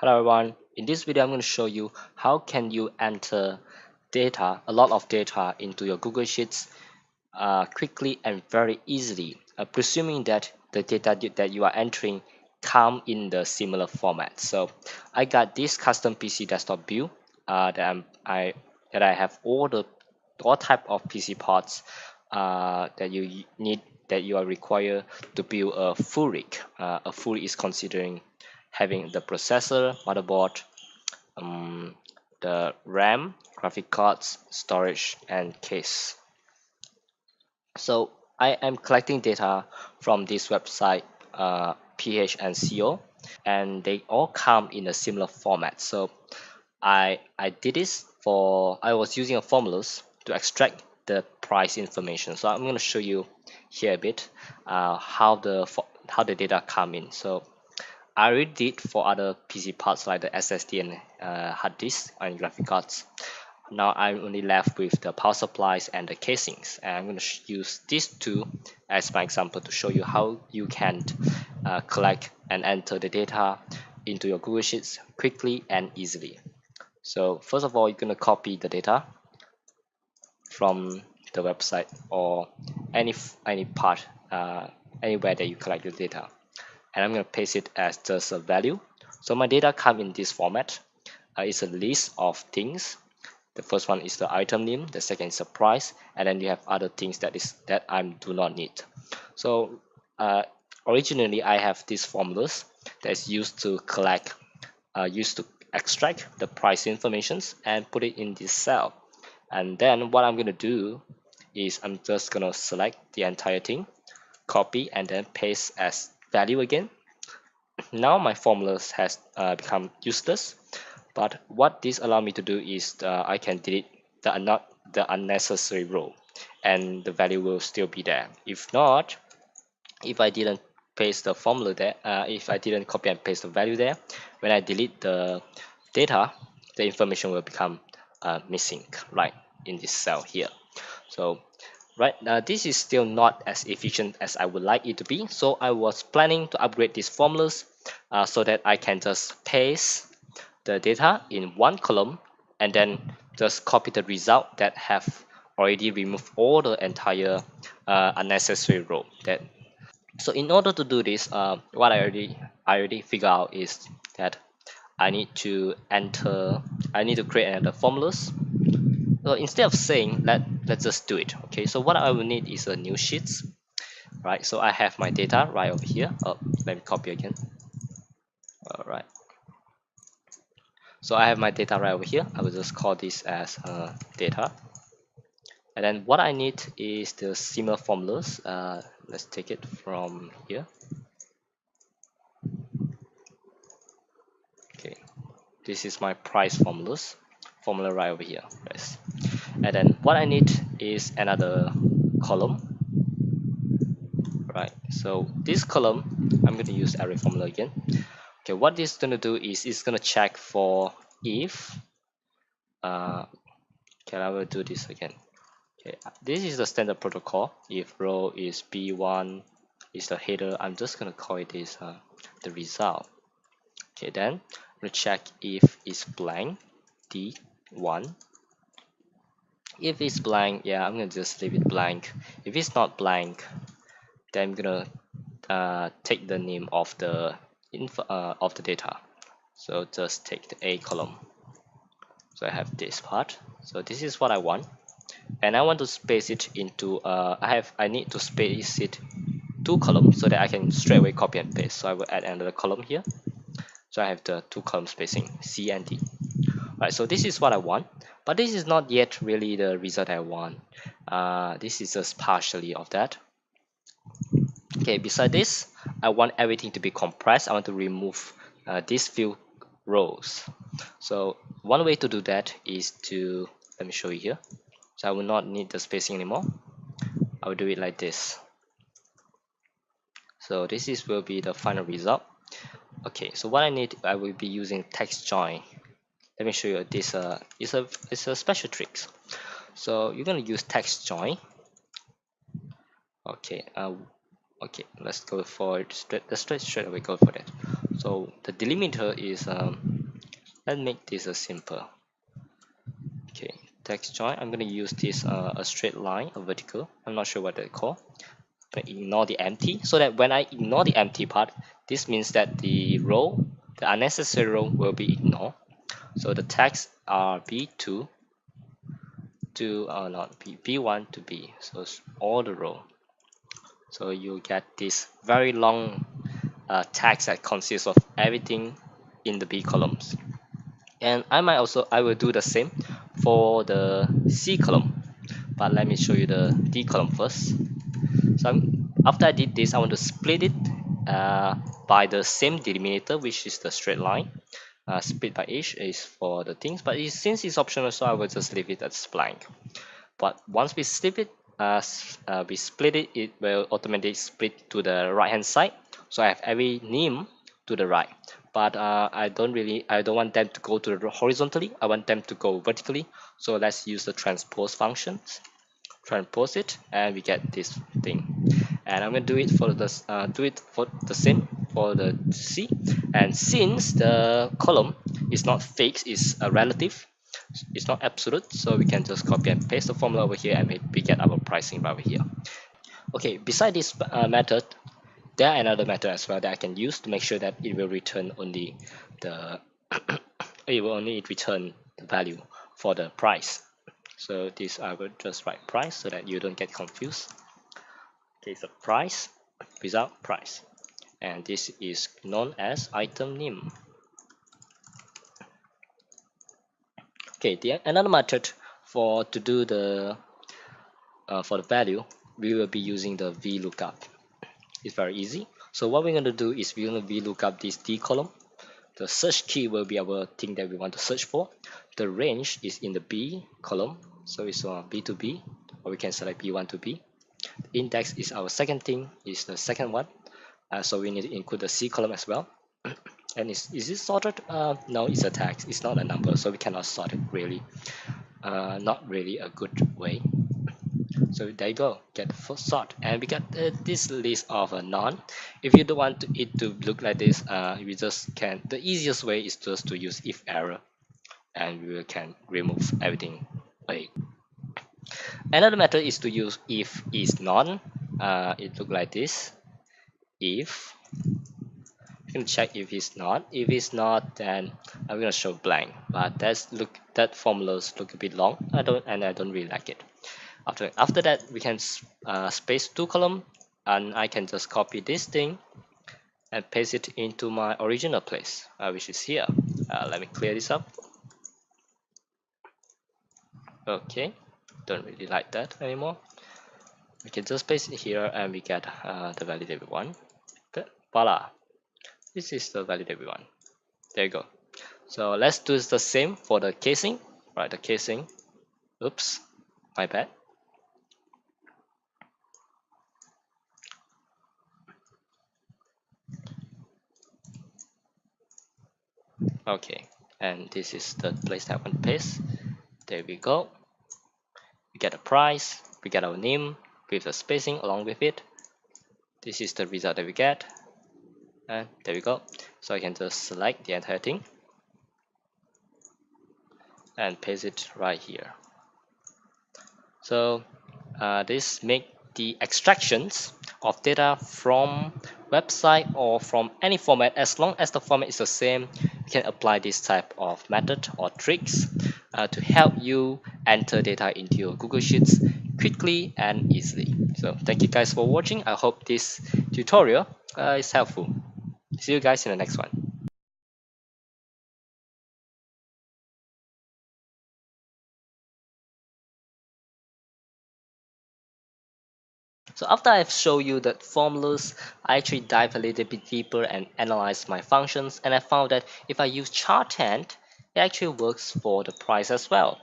Hello everyone, in this video I'm going to show you how can you enter data, a lot of data into your Google Sheets quickly and very easily, presuming that the data that you are entering come in the similar format. So I got this custom PC desktop view that I have all type of PC parts that you need that you are required to build a full rig. A full is considering having the processor, motherboard, the RAM, graphic cards, storage, and case. So I am collecting data from this website, PH and CO, and they all come in a similar format. So I did this I was using a formulas to extract the price information. So I'm going to show you here a bit how the data come in. So I already did for other PC parts like the SSD and hard disk and graphic cards. Now I'm only left with the power supplies and the casings, and I'm going to use these two as my example to show you how you can collect and enter the data into your Google Sheets quickly and easily. So first of all, you're going to copy the data from the website or any part anywhere that you collect your data, and I'm going to paste it as just a value. So my data come in this format. It's a list of things. The first one is the item name, the second is the price, and then you have other things that I do not need. So originally I have these formulas that's used to extract the price informations and put it in this cell. And then what I'm gonna do is I'm just gonna select the entire thing, copy, and then paste as value again. Now my formulas has become useless, but what this allow me to do is I can delete the unnecessary row, and the value will still be there. If not, if I didn't paste the formula there, if I didn't copy and paste the value there, when I delete the data, the information will become missing right in this cell here. So right now this is still not as efficient as I would like it to be, so I was planning to upgrade these formulas so that I can just paste the data in one column and then just copy the result that have already removed all the entire unnecessary row. So in order to do this, what I already figured out is that I need to create another formulas. So instead of saying let's just do it. Okay, so what I will need is a new sheets, right? So I have my data right over here. Oh, let me copy again. All right. So I have my data right over here. I will just call this as data. And then what I need is the similar formulas. Let's take it from here. Okay, this is my price formula right over here, guys. And then what I need is another column, right? So this column, I'm going to use ArrayFormula again. Okay, what this is going to do is it's going to check for if okay, I will do this again. Okay, this is the standard protocol. If row is B1 is the header, I'm just going to call it this the result. Okay, then we'll check if it's blank D1. If it's blank, yeah, I'm gonna just leave it blank. If it's not blank, then I'm gonna take the name of the data. So just take the A column. So I have this part. So this is what I want, and I want to space it into I need to space it 2 columns so that I can straight away copy and paste. So I will add another column here. So I have the 2 column spacing C and D. Right, so this is what I want, but this is not yet really the result I want. This is just partially of that. Okay, beside this, I want everything to be compressed. I want to remove these few rows. So one way to do that is to, let me show you here. So I will not need the spacing anymore. I will do it like this. So this will be the final result. Okay, so what I will be using Textjoin. Let me show you this. It's a special trick. So you're gonna use Textjoin. Okay. Okay. Let's go for it. Straight away go for that. So the delimiter is Let's make this a simple. Okay, text join. I'm gonna use this a straight line, a vertical. I'm not sure what they call. But ignore the empty, so that when I ignore the empty part, this means that the row, the unnecessary row, will be ignored. So the tags are B2 to not B1 to B. So it's all the row. So you get this very long tags that consists of everything in the B columns. And I will do the same for the C column, but let me show you the D column first. So after I did this, I want to split it by the same delimiter, which is the straight line. Split by each is for the things, but since it's optional, so I will just leave it as blank. But once we split it, it will automatically split to the right hand side. So I have every name to the right. But I don't want them to go to the horizontally. I want them to go vertically. So let's use the transpose functions. Transpose it, and we get this thing. And I'm gonna do it for the same for the C. And since the column is not fixed, it's a relative, it's not absolute, so we can just copy and paste the formula over here, and we get our pricing right over here. Okay, beside this method, there are another method as well that I can use to make sure that it will return only the it will only return the value for the price. So this I will just write price so that you don't get confused. Okay, so price without price, and this is known as item name. Okay, another method to do the for the value, we will be using the VLOOKUP. It's very easy. So what we're going to do is we're going to VLOOKUP this D column. The search key will be our thing that we want to search for. The range is in the B column, so it's B to B, or we can select B1 to B. The index is our second thing, is the second one. So we need to include the C column as well. And is it sorted? No, it's a text. It's not a number, so we cannot sort it really. Not really a good way. So there you go, get the first sort, and we got this list of none. If you don't want it to look like this, we just can. The easiest way is just to use if error, and we can remove everything away. Another method is to use if is none. It look like this. If you can check if it's not. If it's not, then I'm gonna show blank. But that formulas look a bit long. I don't really like it. After that, we can space two column, and I can just copy this thing and paste it into my original place, which is here. Let me clear this up. Okay, don't really like that anymore. We can just paste it here, and we get the value that we want. Okay, voila, this is the value that we want. There you go. So let's do the same for the casing. Right, the casing. Oops, my bad. Okay, and this is the place that I want to paste. There we go. We get a price, we get our name with the spacing along with it. This is the result that we get, and there we go. So I can just select the entire thing and paste it right here. So this make the extractions of data from website or from any format. As long as the format is the same, you can apply this type of method or tricks to help you enter data into your Google Sheets quickly and easily. So thank you guys for watching. I hope this tutorial is helpful. See you guys in the next one. So after I've shown you the formulas, I actually dive a little bit deeper and analyze my functions, and I found that if I use chart hand, it actually works for the price as well.